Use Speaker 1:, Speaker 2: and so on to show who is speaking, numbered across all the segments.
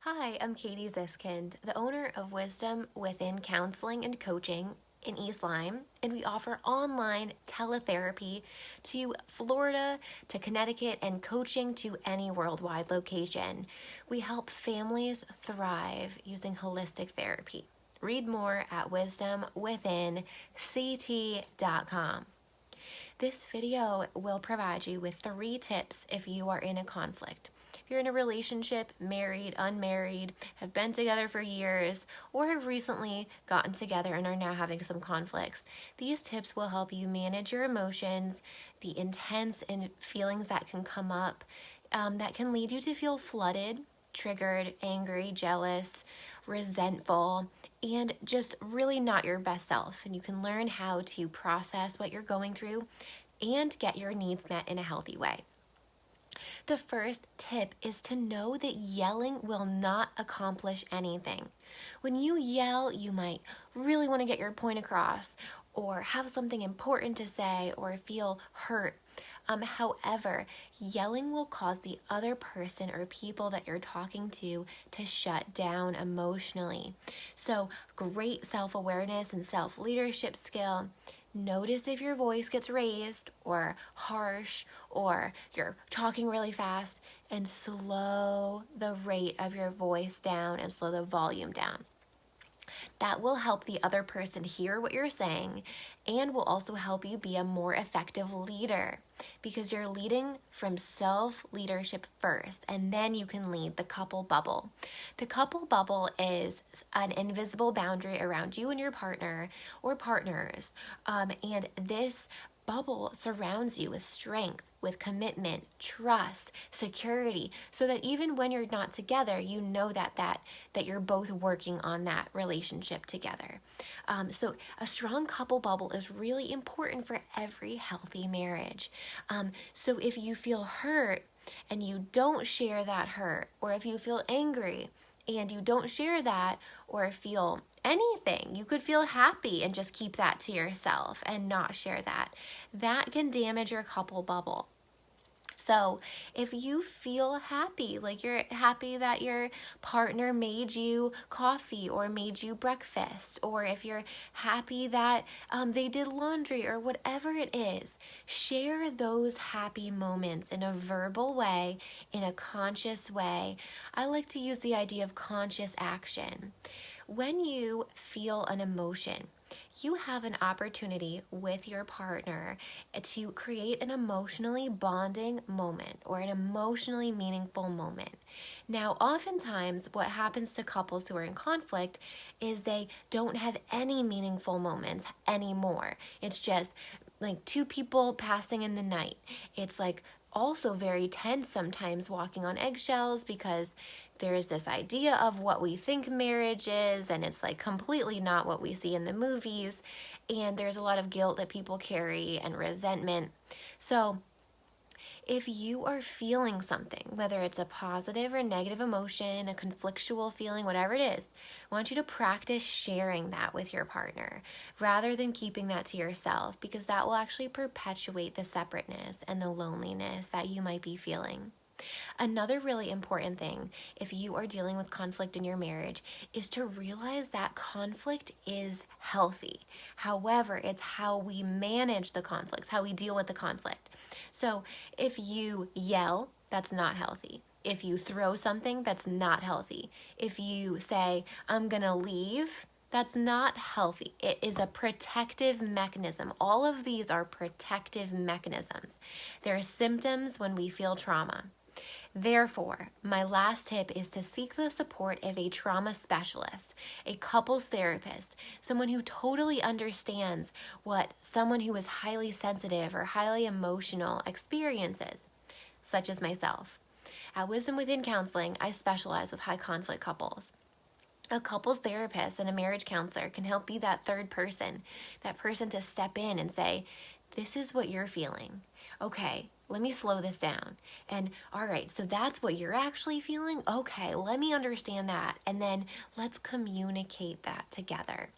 Speaker 1: Hi, I'm Katie Ziskind, the owner of Wisdom Within Counseling and Coaching in East Lyme, and we offer online teletherapy to Florida, to Connecticut, and coaching to any worldwide location. We help families thrive using holistic therapy. Read more at wisdomwithinct.com. This video will provide you with 3 tips if you are in a conflict. If you're in a relationship, married, unmarried, have been together for years, or have recently gotten together and are now having some conflicts, these tips will help you manage your emotions, the intense feelings that can come up, that can lead you to feel flooded, triggered, angry, jealous, resentful, and just really not your best self. And you can learn how to process what you're going through and get your needs met in a healthy way. The first tip is to know that yelling will not accomplish anything. When you yell, you might really want to get your point across, or have something important to say, or feel hurt. However, yelling will cause the other person or people that you're talking to shut down emotionally. So, great self-awareness and self-leadership skill. Notice if your voice gets raised or harsh or you're talking really fast, and slow the rate of your voice down and slow the volume down. That will help the other person hear what you're saying and will also help you be a more effective leader, because you're leading from self-leadership first, and then you can lead the couple bubble. The couple bubble is an invisible boundary around you and your partner or partners, and this bubble surrounds you with strength, with commitment, trust, security, so that even when you're not together, you know that you're both working on that relationship together. So a strong couple bubble is really important for every healthy marriage. So if you feel hurt and you don't share that hurt, or if you feel angry and you don't share that, or feel anything, you could feel happy and just keep that to yourself and not share that. That can damage your couple bubble. So if you feel happy, like you're happy that your partner made you coffee or made you breakfast, or if you're happy that they did laundry or whatever it is, share those happy moments in a verbal way, in a conscious way. I like to use the idea of conscious action. When you feel an emotion, you have an opportunity with your partner to create an emotionally bonding moment or an emotionally meaningful moment. Now, oftentimes what happens to couples who are in conflict is they don't have any meaningful moments anymore. It's just like 2 people passing in the night. It's like also very tense sometimes, walking on eggshells, because there's this idea of what we think marriage is, and it's like completely not what we see in the movies, and there's a lot of guilt that people carry and resentment. So if you are feeling something, whether it's a positive or negative emotion, a conflictual feeling, whatever it is, I want you to practice sharing that with your partner rather than keeping that to yourself, because that will actually perpetuate the separateness and the loneliness that you might be feeling. Another really important thing, if you are dealing with conflict in your marriage, is to realize that conflict is healthy. However, it's how we manage the conflicts, how we deal with the conflict. So if you yell, that's not healthy. If you throw something, that's not healthy. If you say, I'm gonna leave, that's not healthy. It is a protective mechanism. All of these are protective mechanisms. There are symptoms when we feel trauma. Therefore, my last tip is to seek the support of a trauma specialist, a couples therapist, someone who totally understands what someone who is highly sensitive or highly emotional experiences, such as myself. At Wisdom Within Counseling, I specialize with high conflict couples. A couples therapist and a marriage counselor can help be that third person, that person to step in and say, this is what you're feeling. Okay, let me slow this down. And all right, so that's what you're actually feeling? Okay, let me understand that. And then let's communicate that together.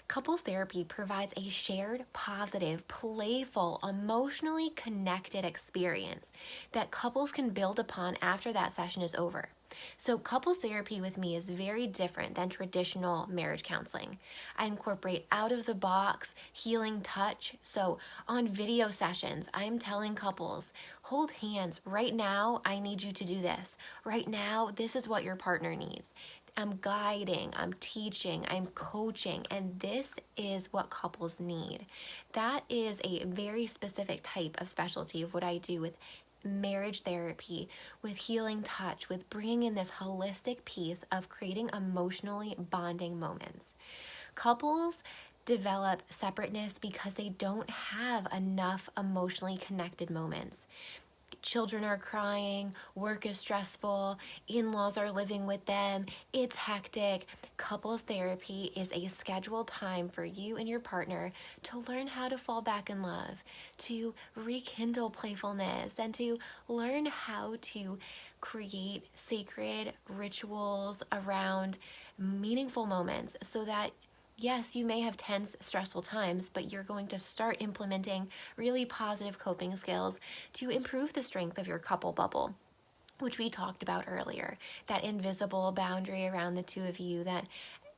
Speaker 1: Couples therapy provides a shared, positive, playful, emotionally connected experience that couples can build upon after that session is over. So couples therapy with me is very different than traditional marriage counseling. I incorporate out of the box healing touch. So on video sessions, I'm telling couples, hold hands. Right now, I need you to do this. Right now, this is what your partner needs. I'm guiding, I'm teaching, I'm coaching, and this is what couples need. That is a very specific type of specialty of what I do with marriage therapy, with healing touch, with bringing in this holistic piece of creating emotionally bonding moments. Couples develop separateness because they don't have enough emotionally connected moments. Children are crying, work is stressful, in-laws are living with them, it's hectic. Couples therapy is a scheduled time for you and your partner to learn how to fall back in love, to rekindle playfulness, and to learn how to create sacred rituals around meaningful moments so that yes, you may have tense, stressful times, but you're going to start implementing really positive coping skills to improve the strength of your couple bubble, which we talked about earlier. That invisible boundary around the two of you that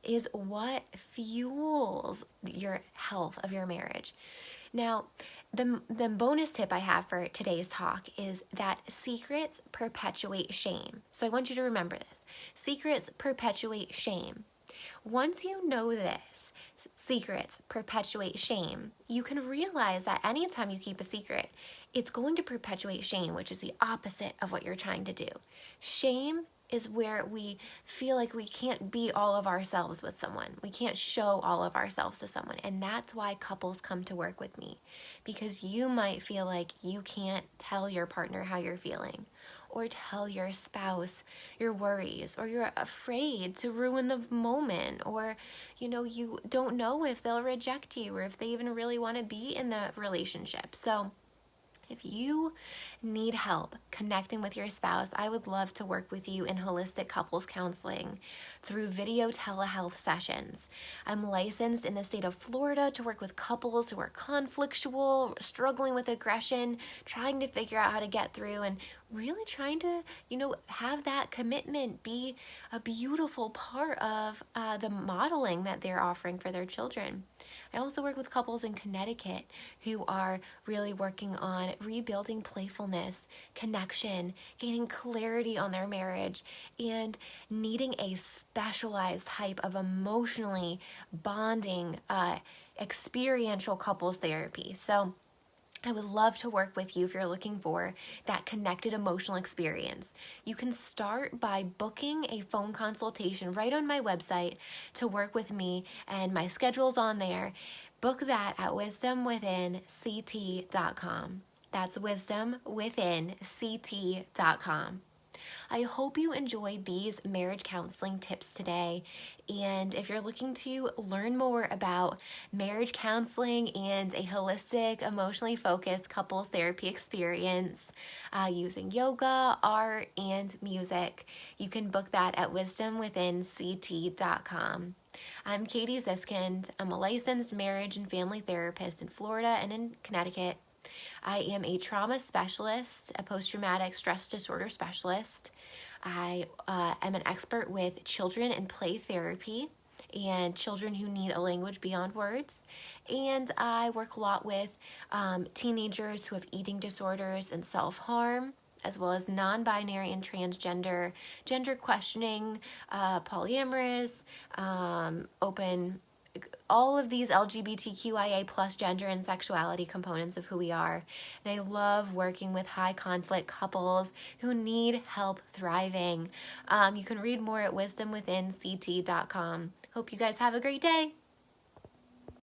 Speaker 1: is what fuels your health of your marriage. Now, the bonus tip I have for today's talk is that secrets perpetuate shame. So I want you to remember this. Secrets perpetuate shame. Once you know this, secrets perpetuate shame, you can realize that anytime you keep a secret, it's going to perpetuate shame, which is the opposite of what you're trying to do. Shame is where we feel like we can't be all of ourselves with someone. We can't show all of ourselves to someone. And that's why couples come to work with me, because you might feel like you can't tell your partner how you're feeling, or tell your spouse your worries, or you're afraid to ruin the moment, or you don't know if they'll reject you or if they even really want to be in the relationship. So if you need help connecting with your spouse, I would love to work with you in holistic couples counseling through video telehealth sessions. I'm licensed in the state of Florida to work with couples who are conflictual, struggling with aggression, trying to figure out how to get through, and really trying to, have that commitment be a beautiful part of the modeling that they're offering for their children. I also work with couples in Connecticut who are really working on rebuilding playfulness, connection, gaining clarity on their marriage, and needing a specialized type of emotionally bonding, experiential couples therapy. So I would love to work with you if you're looking for that connected emotional experience. You can start by booking a phone consultation right on my website to work with me, and my schedule's on there. Book that at wisdomwithinct.com. That's wisdomwithinct.com. I hope you enjoyed these marriage counseling tips today. And if you're looking to learn more about marriage counseling and a holistic, emotionally focused couples therapy experience using yoga, art, and music, you can book that at wisdomwithinct.com. I'm Katie Ziskind. I'm a licensed marriage and family therapist in Florida and in Connecticut. I am a trauma specialist, a post-traumatic stress disorder specialist. I am an expert with children and play therapy and children who need a language beyond words. And I work a lot with teenagers who have eating disorders and self-harm, as well as non-binary and transgender, gender questioning, polyamorous, open, all of these LGBTQIA plus gender and sexuality components of who we are. And I love working with high conflict couples who need help thriving. You can read more at wisdomwithinct.com. Hope you guys have a great day.